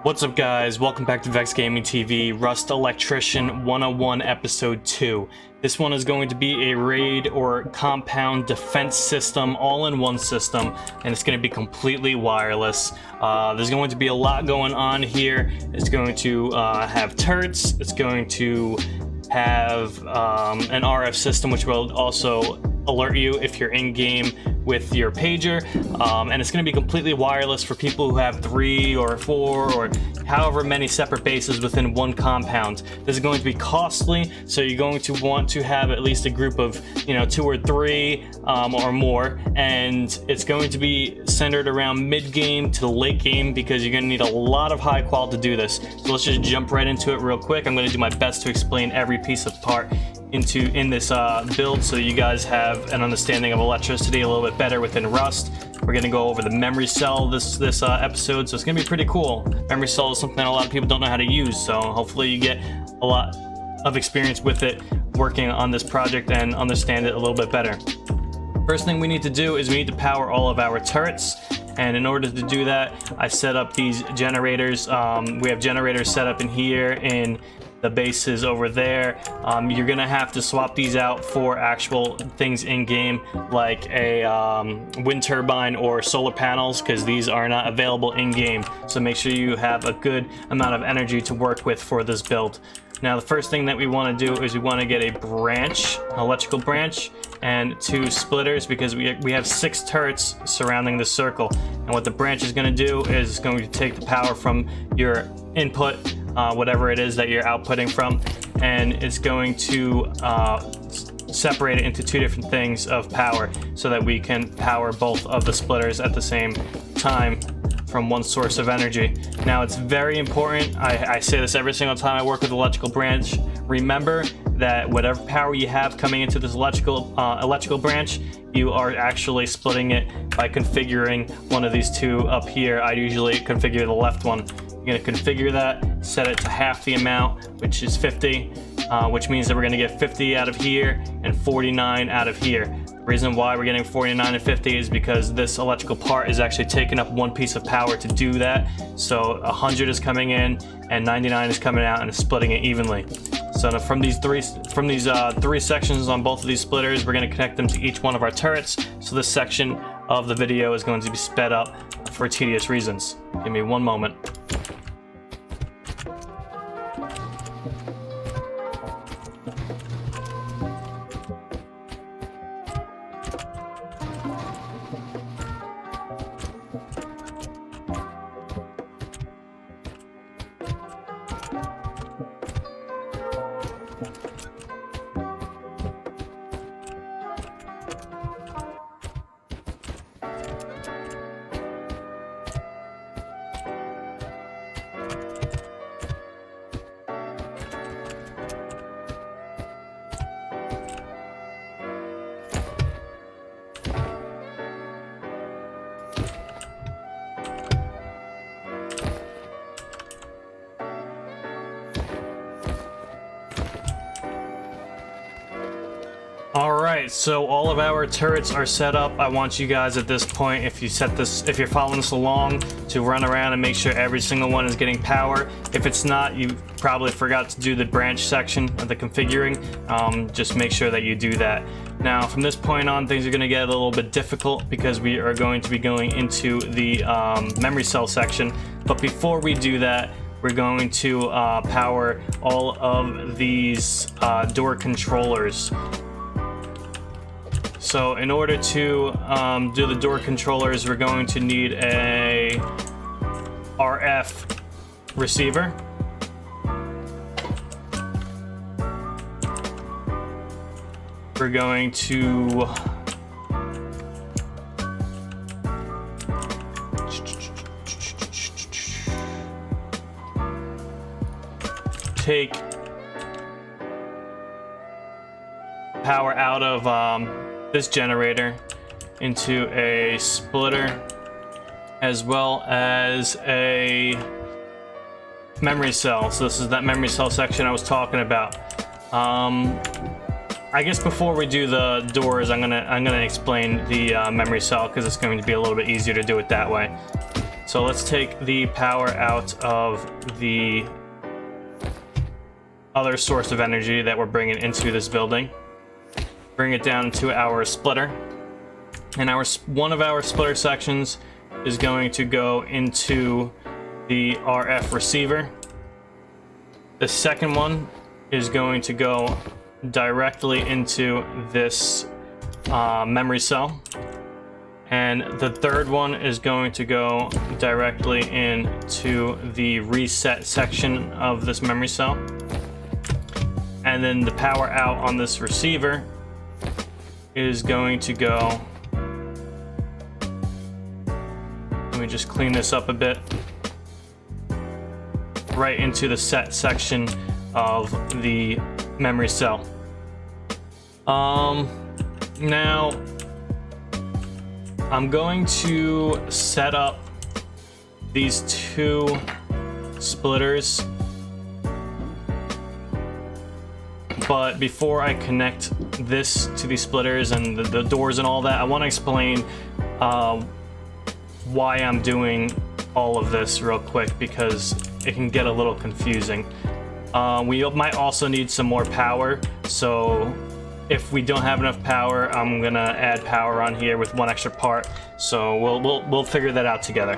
What's up guys, welcome back to Vex Gaming TV, Rust Electrician 101 Episode 2. This one is going to be a raid or compound defense system, all-in-one system, and it's going to be completely wireless. There's going to be a lot going on here. It's going to have turrets, it's going to have an RF system which will also alert you if you're in game with your pager, and it's going to be completely wireless for people who have 3 or 4 or however many separate bases within one compound. This is going to be costly, so you're going to want to have at least a group of 2 or 3 or more, and it's going to be centered around mid-game to the late game because you're going to need a lot of high qual to do this. So let's just jump right into it real quick. I'm going to do my best to explain every piece of part in this build so you guys have an understanding of electricity a little bit better within Rust. We're going to go over the memory cell this episode, so it's going to be pretty cool. Memory cell is something that a lot of people don't know how to use, so hopefully you get a lot of experience with it working on this project and understand it a little bit better. First thing we need to do is we need to power all of our turrets, and in order to do that I set up these generators. We have generators set up in here in the bases over there. You're gonna have to swap these out for actual things in game like a wind turbine or solar panels, because these are not available in game, so make sure you have a good amount of energy to work with for this build. Now the first thing that we want to do is we want to get a branch, an electrical branch, and 2 splitters, because we have 6 turrets surrounding the circle, and what the branch is going to do is it's going to take the power from your input, whatever it is that you're outputting from, and it's going to separate it into 2 different things of power so that we can power both of the splitters at the same time from one source of energy. Now it's very important, I say this every single time I work with electrical branch, remember that whatever power you have coming into this electrical branch, you are actually splitting it by configuring one of these 2 up here. I usually configure the left one. You're going to configure that, set it to half the amount, which is 50, which means that we're going to get 50 out of here and 49 out of here. The reason why we're getting 49 and 50 is because this electrical part is actually taking up 1 piece of power to do that. So 100 is coming in and 99 is coming out, and it's splitting it evenly. So now from these three sections on both of these splitters, we're going to connect them to each one of our turrets. So this section of the video is going to be sped up for tedious reasons. Give me one moment. Alright, so all of our turrets are set up. I want you guys at this point, if you're following this along, to run around and make sure every single one is getting power. If it's not, you probably forgot to do the branch section of the configuring. Just make sure that you do that. Now from this point on, things are going to get a little bit difficult because we are going to be going into the memory cell section. But before we do that, we're going to power all of these door controllers. So in order to do the door controllers, we're going to need a RF receiver. We're going to take power out of this generator into a splitter, as well as a memory cell. So this is that memory cell section I was talking about. I guess before we do the doors, I'm gonna explain the memory cell, because it's going to be a little bit easier to do it that way. So let's take the power out of the other source of energy that we're bringing into this building. Bring it down to our splitter. And one of our splitter sections is going to go into the RF receiver. The second one is going to go directly into this memory cell. And the third one is going to go directly into the reset section of this memory cell. And then the power out on this receiver is going to go, let me just clean this up a bit, right into the set section of the memory cell. Now I'm going to set up these two splitters, but before I connect this to these splitters and the doors and all that, I want to explain why I'm doing all of this real quick, because it can get a little confusing. We might also need some more power, so if we don't have enough power, I'm gonna add power on here with one extra part. So we'll figure that out together.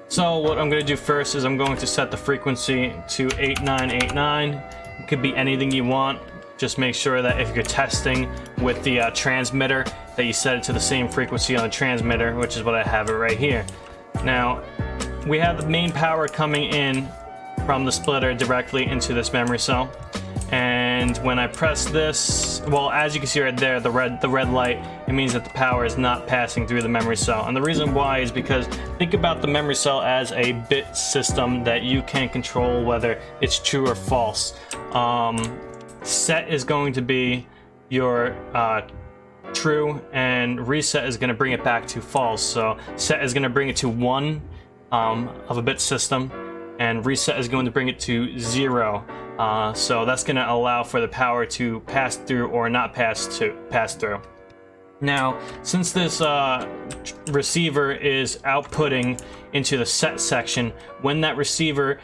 So what I'm gonna do first is I'm going to set the frequency to 8989. It could be anything you want. Just make sure that if you're testing with the transmitter, that you set it to the same frequency on the transmitter, which is what I have it right here. Now, we have the main power coming in from the splitter directly into this memory cell. And when I press this, well, as you can see right there, the red light, it means that the power is not passing through the memory cell. And the reason why is because think about the memory cell as a bit system that you can control whether it's true or false. Set is going to be your true, and reset is going to bring it back to false. So set is going to bring it to 1 of a bit system, and reset is going to bring it to 0. So that's going to allow for the power to pass through or not pass through. Now, since this receiver is outputting into the set section, when that receiver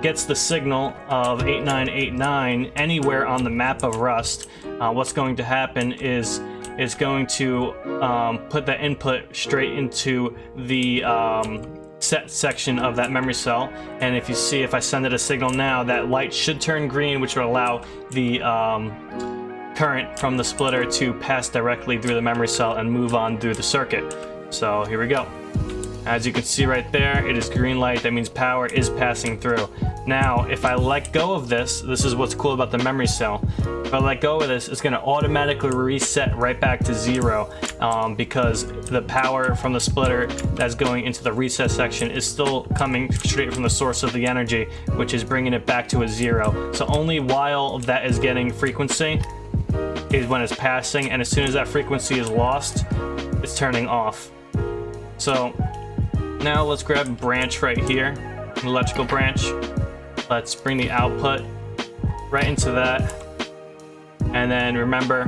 gets the signal of 8989 anywhere on the map of Rust, what's going to happen is it's going to put that input straight into the set section of that memory cell. And if you see, if I send it a signal now, that light should turn green, which will allow the current from the splitter to pass directly through the memory cell and move on through the circuit. So here we go. As you can see right there, it is green light. That means power is passing through. Now, if I let go of this is what's cool about the memory cell. If I let go of this, it's going to automatically reset right back to 0 because the power from the splitter that's going into the reset section is still coming straight from the source of the energy, which is bringing it back to a 0. So only while that is getting frequency is when it's passing, and as soon as that frequency is lost, it's turning off. So now let's grab a branch right here, an electrical branch. Let's bring the output right into that. And then remember,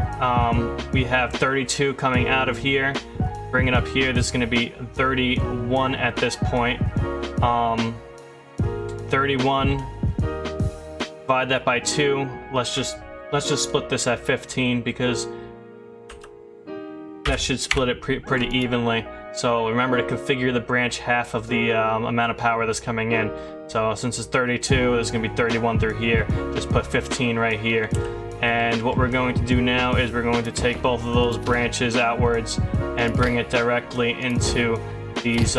we have 32 coming out of here. Bring it up here. This is going to be 31 at this point. 31. Divide that by 2. Let's just split this at 15 because that should split it pretty evenly. So remember to configure the branch half of the amount of power that's coming in. So since it's 32, there's going to be 31 through here. Just put 15 right here. And what we're going to do now is we're going to take both of those branches outwards and bring it directly into these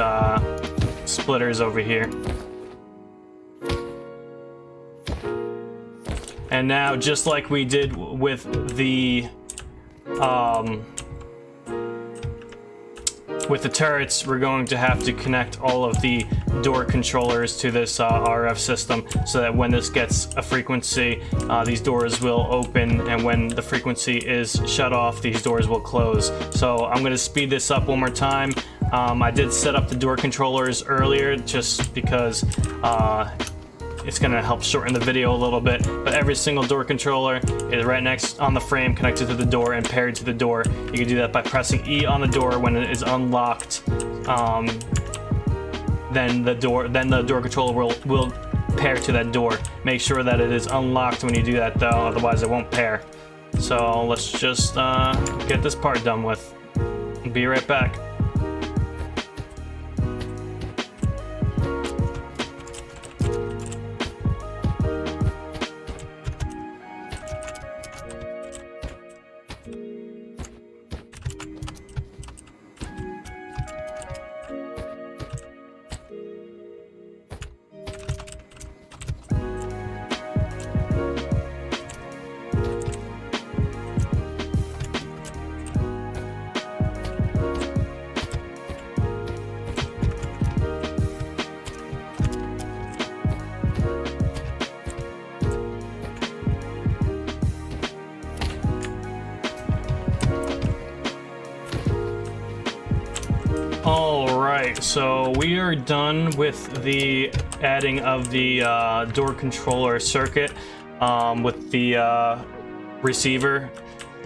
splitters over here. And now, just like we did with the turrets, we're going to have to connect all of the door controllers to this RF system so that when this gets a frequency, these doors will open, and when the frequency is shut off, these doors will close. So I'm going to speed this up one more time. I did set up the door controllers earlier just because it's going to help shorten the video a little bit, but every single door controller is right next on the frame, connected to the door and paired to the door. You can do that by pressing E on the door when it is unlocked, then the door controller will pair to that door. Make sure that it is unlocked when you do that though, otherwise it won't pair. So let's just get this part done with. Be right back. Alright, so we are done with the adding of the door controller circuit with the receiver,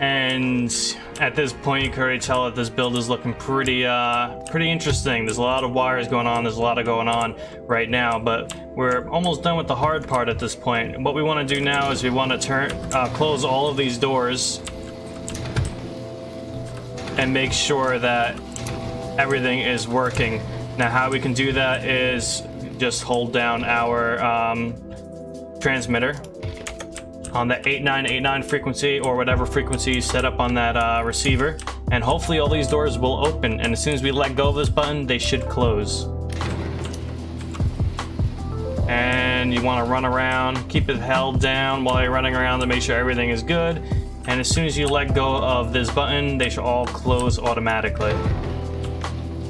and at this point you can already tell that this build is looking pretty interesting. There's a lot of wires going on, there's a lot going on right now, but we're almost done with the hard part at this point. What we want to do now is we want to close all of these doors and make sure that everything is working. Now how we can do that is just hold down our transmitter on the 8989 frequency or whatever frequency you set up on that receiver, and hopefully all these doors will open, and as soon as we let go of this button they should close. And you want to run around, keep it held down while you're running around to make sure everything is good, and as soon as you let go of this button they should all close automatically.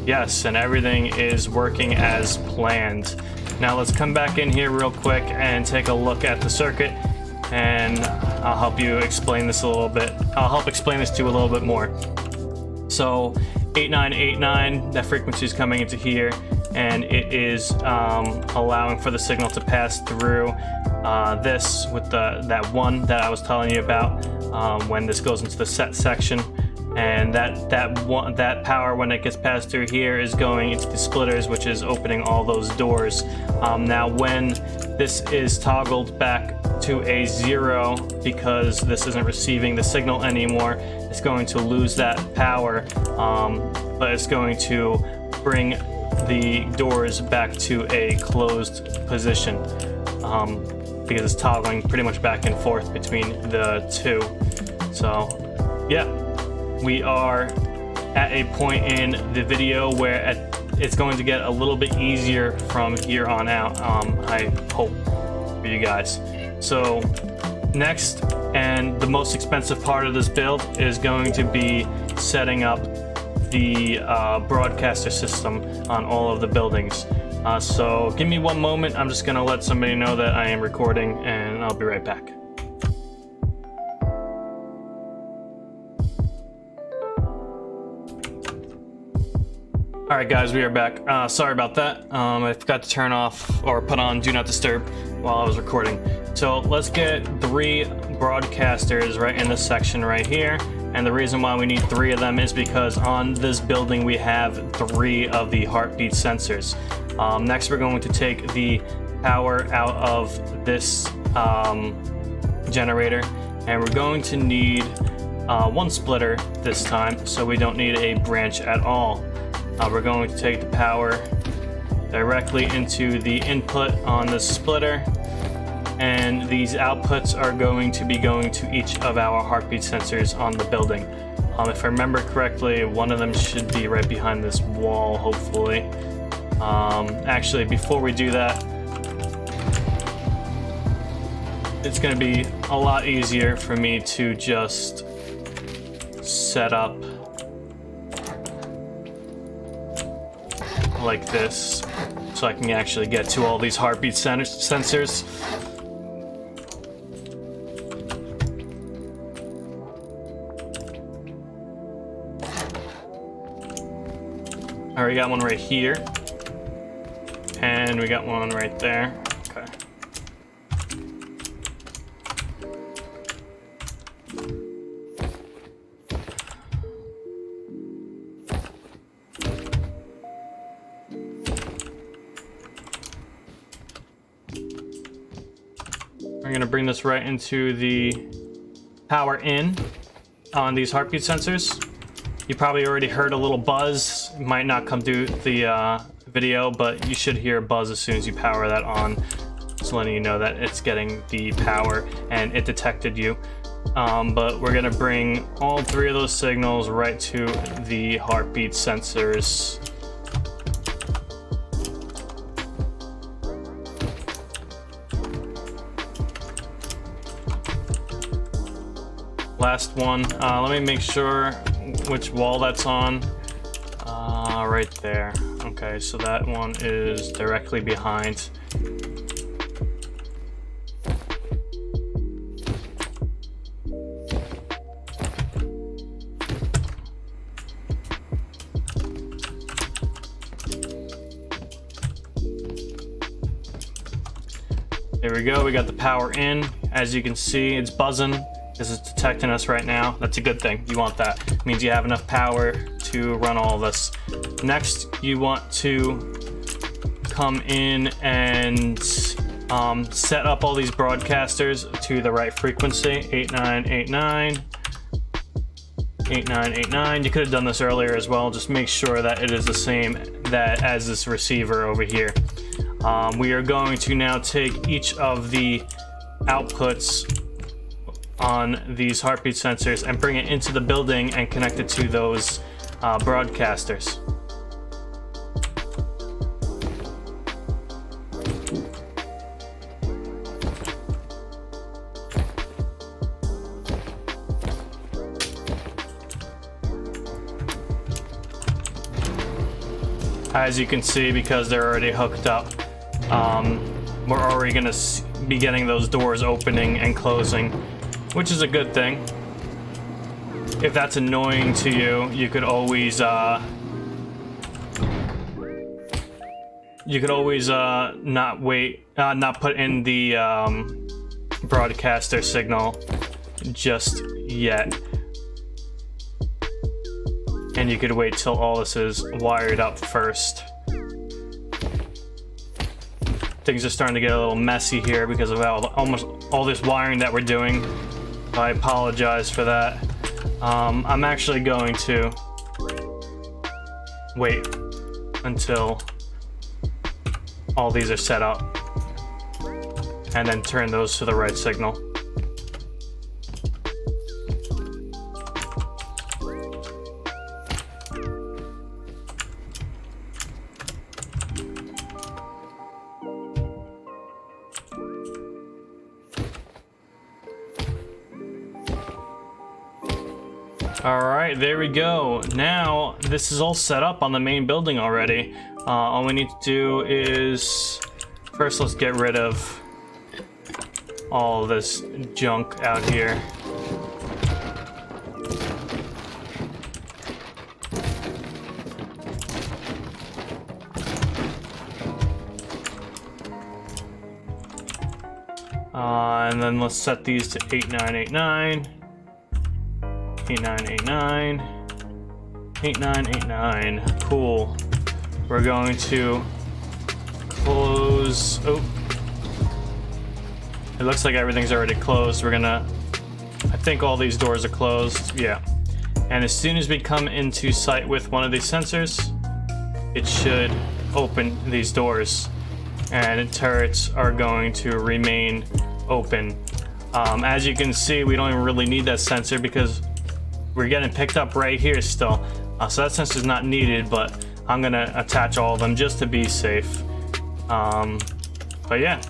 Yes, and everything is working as planned. Now let's come back in here real quick and take a look at the circuit, and I'll help you explain this a little bit. I'll help explain this to you a little bit more. So 8989, that frequency is coming into here, and it is allowing for the signal to pass through this with that one that I was telling you about when this goes into the set section. And that power, when it gets passed through here, is going into the splitters, which is opening all those doors. Now when this is toggled back to a 0 because this isn't receiving the signal anymore, it's going to lose that power, but it's going to bring the doors back to a closed position because it's toggling pretty much back and forth between the two. So yeah, we are at a point in the video where it's going to get a little bit easier from here on out, I hope, for you guys. So next, and the most expensive part of this build, is going to be setting up the broadcaster system on all of the buildings. So give me one moment, I'm just going to let somebody know that I am recording, and I'll be right back. Alright guys, we are back. Sorry about that. I forgot to turn off or put on Do Not Disturb while I was recording. So let's get 3 broadcasters right in this section right here. And the reason why we need 3 of them is because on this building we have 3 of the heartbeat sensors. Next we're going to take the power out of this generator, and we're going to need 1 splitter this time, so we don't need a branch at all. We're going to take the power directly into the input on the splitter, and these outputs are going to be going to each of our heartbeat sensors on the building. If I remember correctly, one of them should be right behind this wall, hopefully. Actually, before we do that, it's going to be a lot easier for me to just set up like this, so I can actually get to all these heartbeat sensors. Alright, we got one right here, and we got one right there. Okay. We're gonna bring this right into the power in on these heartbeat sensors. You probably already heard a little buzz. It might not come through the video, but you should hear a buzz as soon as you power that on. Just letting you know that it's getting the power and it detected you. But we're gonna bring all three of those signals right to the heartbeat sensors. Last one. Let me make sure which wall that's on. Right there. Okay, so that one is directly behind. There we go, we got the power in. As you can see, it's buzzing because it's detecting us right now. That's a good thing. You want that. It means you have enough power to run all this. Next, you want to come in and set up all these broadcasters to the right frequency. 8989. 8989. You could have done this earlier as well. Just make sure that it is the same as this receiver over here. We are going to now take each of the outputs on these heartbeat sensors and bring it into the building and connect it to those broadcasters. As you can see, because they're already hooked up, we're already going to be getting those doors opening and closing, which is a good thing. If that's annoying to you, you could always not put in the broadcaster signal just yet, and you could wait till all this is wired up first. Things are starting to get a little messy here because of almost all this wiring that we're doing. I apologize for that. I'm actually going to wait until all these are set up and then turn those to the right signal. Alright, there we go. Now, this is all set up on the main building already. All we need to do is... First, let's get rid of all this junk out here. And then let's set these to 8989. 8989. 8989. Cool. We're going to close. Oh. It looks like everything's already closed. We're gonna. I think all these doors are closed. Yeah. And as soon as we come into sight with one of these sensors, it should open these doors. And turrets are going to remain open. As you can see, we don't even really need that sensor because we're getting picked up right here still. So that sensor is not needed, but I'm gonna attach all of them just to be safe. But yeah,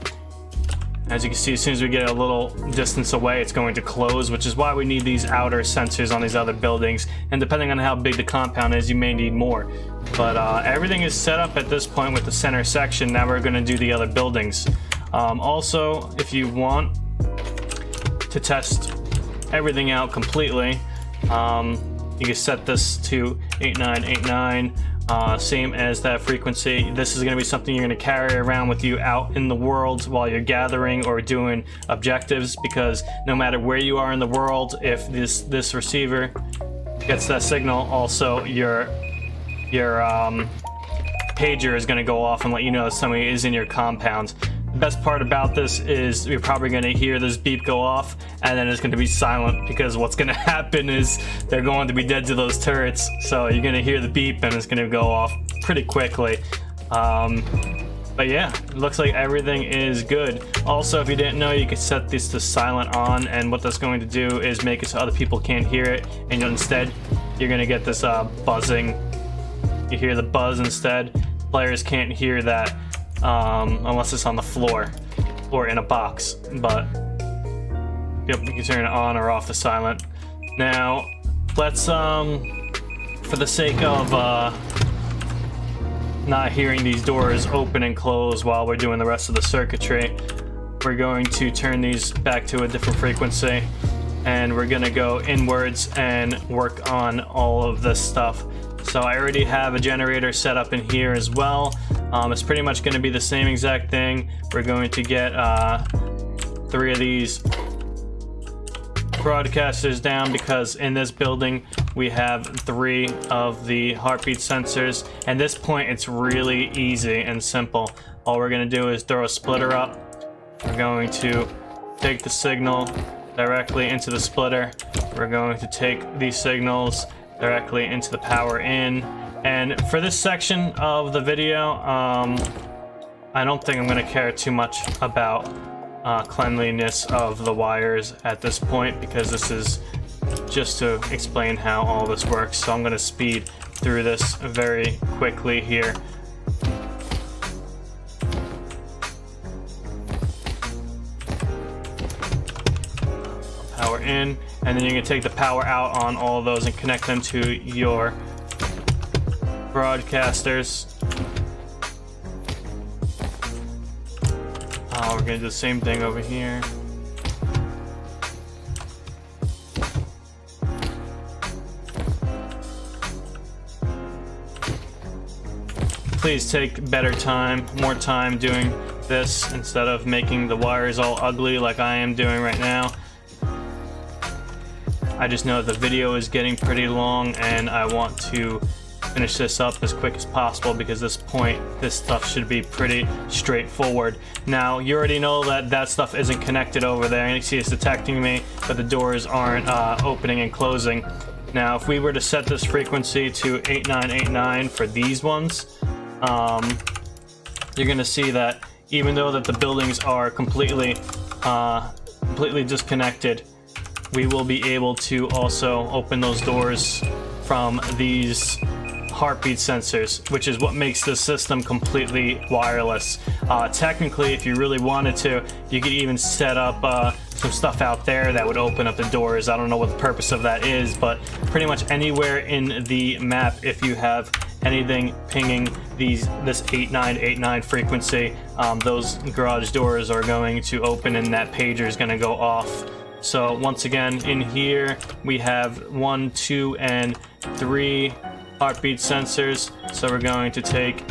as you can see, as soon as we get a little distance away, it's going to close, which is why we need these outer sensors on these other buildings. And depending on how big the compound is, you may need more. But everything is set up at this point with the center section. Now we're gonna do the other buildings. Also, if you want to test everything out completely, you can set this to 8989, same as that frequency. This is going to be something you're going to carry around with you out in the world while you're gathering or doing objectives, because no matter where you are in the world, if this receiver gets that signal, also your pager is going to go off and let you know that somebody is in your compound. The best part about this is you're probably going to hear this beep go off, and then it's going to be silent, because what's going to happen is they're going to be dead to those turrets. So you're going to hear the beep, and it's going to go off pretty quickly. But yeah, it looks like everything is good. Also, if you didn't know, you can set this to silent on, and what that's going to do is make it so other people can't hear it, and instead you're going to get this buzzing. You hear the buzz instead. Players can't hear that unless it's on the floor or in a box. But yep, you can turn it on or off the silent. Now let's for the sake of not hearing these doors open and close while we're doing the rest of the circuitry, we're going to turn these back to a different frequency, and we're gonna go inwards and work on all of this stuff. So I already have a generator set up in here as well. It's pretty much going to be the same exact thing. We're going to get 3 of these broadcasters down, because in this building we have 3 of the heartbeat sensors. At this point it's really easy and simple. All we're going to do is throw a splitter up. We're going to take the signal directly into the splitter. We're going to take these signals directly into the power in. And for this section of the video, I don't think I'm going to care too much about cleanliness of the wires at this point, because this is just to explain how all this works. So I'm going to speed through this very quickly here. Power in, and then you can take the power out on all of those and connect them to your broadcasters. We're gonna do the same thing over here. Please take more time doing this instead of making the wires all ugly like I am doing right now. I just know the video is getting pretty long, and I want to finish this up as quick as possible, because this stuff should be pretty straightforward. Now, you already know that stuff isn't connected over there, and you see it's detecting me, but the doors aren't opening and closing. Now, if we were to set this frequency to 8989 for these ones, you're gonna see that even though that the buildings are completely disconnected, we will be able to also open those doors from these heartbeat sensors, which is what makes this system completely wireless. Technically, if you really wanted to, you could even set up some stuff out there that would open up the doors. I don't know what the purpose of that is, but pretty much anywhere in the map, if you have anything pinging this 8989 frequency, those garage doors are going to open and that pager is going to go off. So once again, in here we have 1, 2, and 3 heartbeat sensors. So we're going to take,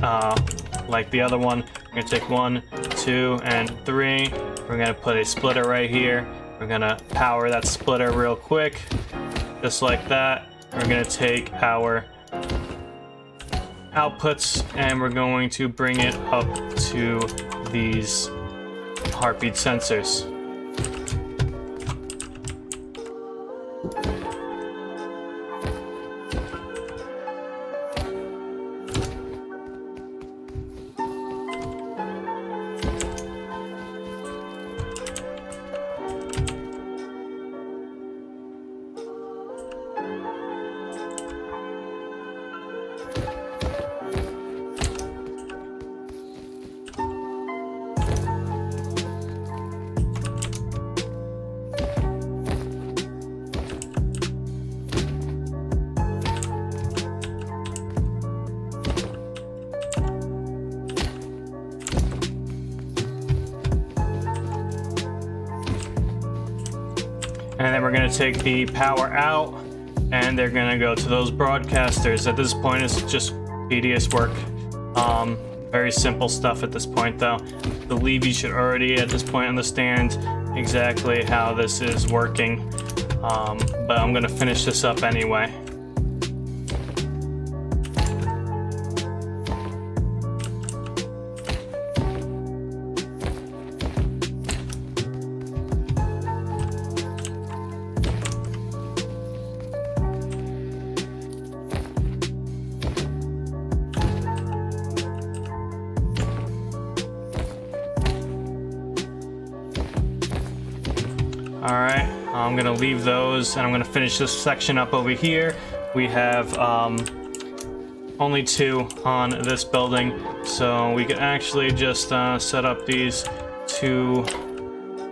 like the other one, we're going to take 1, 2, and 3. We're going to put a splitter right here. We're going to power that splitter real quick, just like that. We're going to take our outputs and we're going to bring it up to these heartbeat sensors. And then we're going to take the power out and they're going to go to those broadcasters. At this point, it's just tedious work. Very simple stuff at this point, though. I believe you should already, at this point, understand exactly how this is working. But I'm going to finish this up anyway. Alright, I'm gonna leave those and I'm gonna finish this section up over here. We have only 2 on this building, so we can actually just set up these 2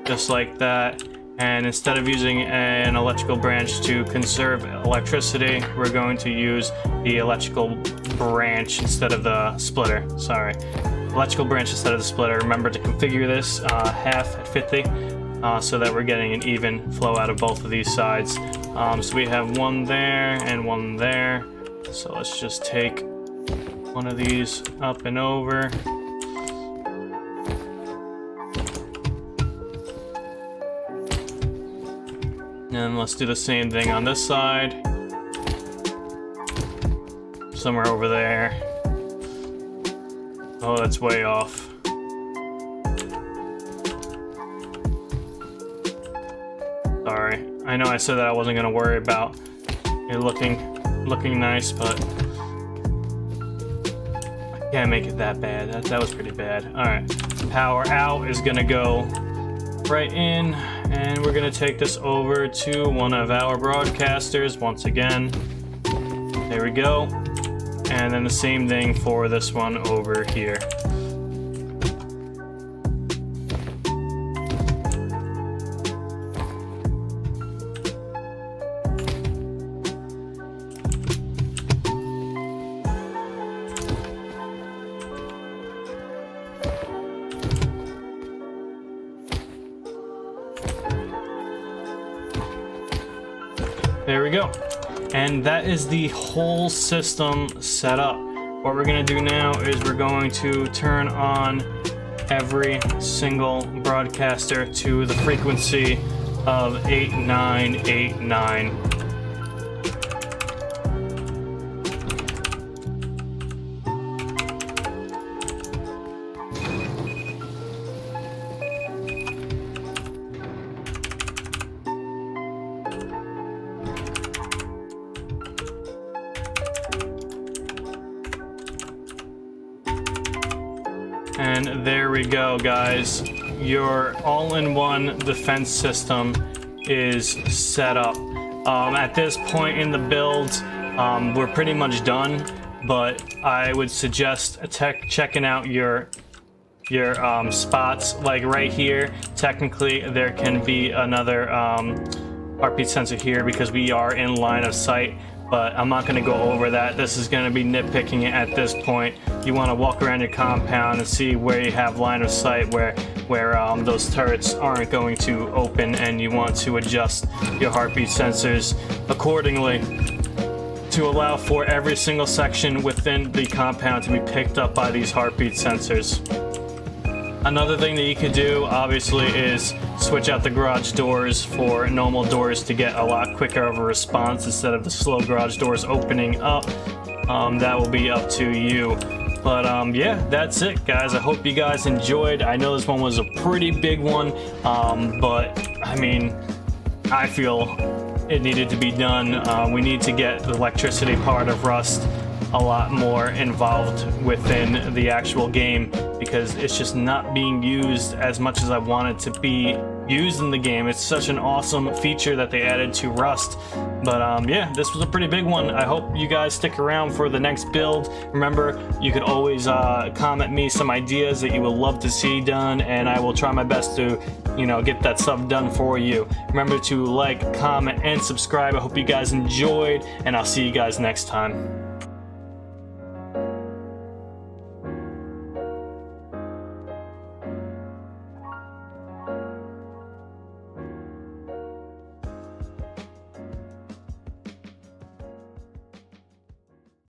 just like that. And instead of using an electrical branch to conserve electricity, we're going to use the electrical branch instead of the splitter. Sorry. Electrical branch instead of the splitter. Remember to configure this half at 50 so that we're getting an even flow out of both of these sides. So we have 1 there and 1 there. So let's just take one of these up and over. And let's do the same thing on this side. Somewhere over there. Oh, that's way off. Sorry. I know I said that I wasn't gonna worry about it looking nice, but I can't make it that bad. That was pretty bad. Alright. Power out is gonna go right in, and we're gonna take this over to one of our broadcasters once again. There we go. And then the same thing for this one over here. There we go. And that is the whole system set up. What we're going to do now is we're going to turn on every single broadcaster to the frequency of 8989. And there we go, guys. Your all-in-one defense system is set up. At this point in the build, we're pretty much done, but I would suggest checking out your spots. Like right here, technically there can be another heartbeat sensor here because we are in line of sight, but I'm not going to go over that. This is going to be nitpicking it at this point. You want to walk around your compound and see where you have line of sight, where those turrets aren't going to open, and you want to adjust your heartbeat sensors accordingly to allow for every single section within the compound to be picked up by these heartbeat sensors. Another thing that you could do, obviously, is switch out the garage doors for normal doors to get a lot quicker of a response instead of the slow garage doors opening up. That will be up to you. But yeah, that's it, guys. I hope you guys enjoyed. I know this one was a pretty big one, but I mean, I feel it needed to be done. We need to get the electricity part of Rust a lot more involved within the actual game, because it's just not being used as much as I want it to be used in the game. It's such an awesome feature that they added to Rust. But yeah, this was a pretty big one. I hope you guys stick around for the next build. Remember, you could always comment me some ideas that you would love to see done, and I will try my best to, you know, get that stuff done for you. Remember to like, comment, and subscribe. I hope you guys enjoyed, and I'll see you guys next time.